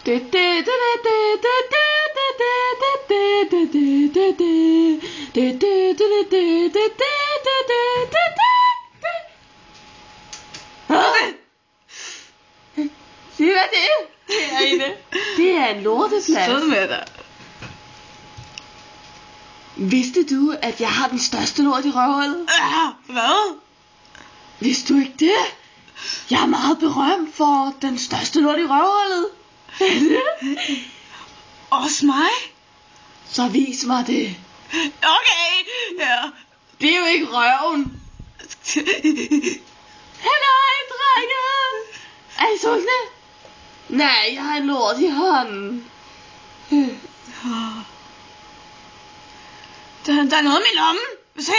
Se hvad det er herinde. Det er en lorteplads. Sød med dig. Vidste du, at jeg har den største lort i røvhullet? Hvad? Vidste du ikke det? Jeg er meget berømt for den største lort i røvhullet. Også mig? Så vis mig det. Okay, ja. Det er jo ikke røven. Halløj, drenge. Er I sultne? Nej, jeg har en lort i hånden. Der er noget i min lomme. Se.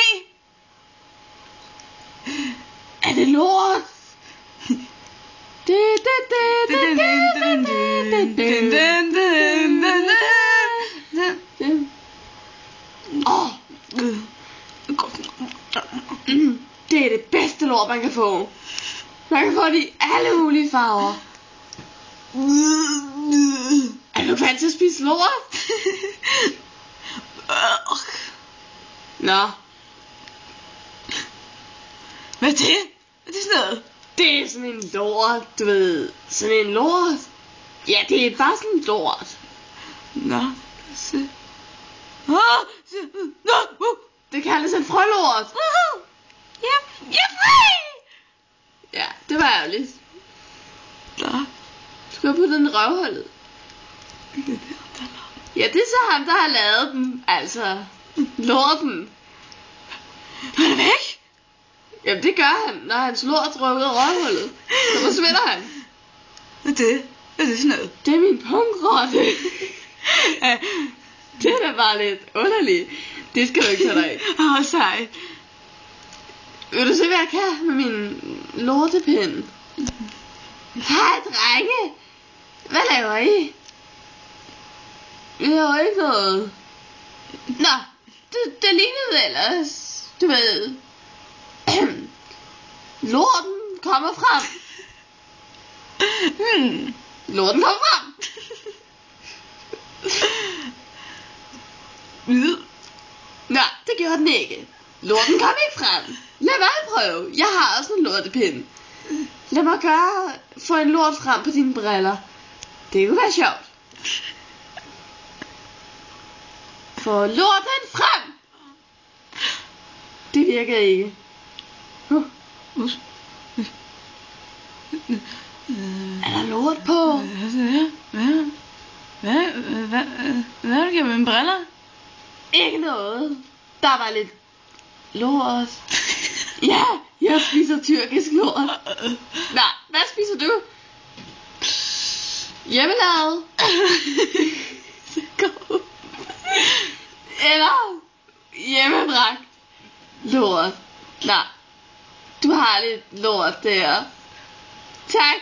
Er det lort? Det er det bedste lort, man kan få. Man kan få det i alle mulige farver. Er du vant til at spise lort? Nå. Hvad er det? Hvad er det sådan noget? Det er sådan en lort, du ved. Sådan en lort. Ja, det er bare sådan en lort. Nå, se. Det kaldes en frølort. Jeg er fri! Ja, det var ærgerligt. Nå. Du skal putte den i røvhullet. Ja, det er så ham, der har lavet den. Altså, lorten. Nu er det væk. Jamen, det gør han, når hans lort drøber ud af røvhullet. Så forsvinder han. Hvad er det? Hvad er det sådan noget? Det er min pungrotte. Det er da bare lidt underligt. Det skal du ikke tage dig af. Sej. Vil du se, hvad jeg kan med min lortepind? Hej, drenge. Hvad laver I? Jeg laver ikke noget. Nå, det lignede ellers. Du ved. Lorten kommer frem. Lorten kommer frem. Nå, det gjorde den ikke. Lorten kom ikke frem. Lad mig prøve. Jeg har også en lortepind. Lad mig få en lort frem på dine briller. Det kunne være sjovt. Få lorten frem. Det virker ikke. Er der lort på? Hvad har du gjort med mine briller? Ikke noget. Der var lidt lort. Ja, jeg spiser tyrkisk lort. Nå, hvad spiser du? Hjemmelavet. Eller hjemmebragt lort. Nå, du har lidt lort der. Tak.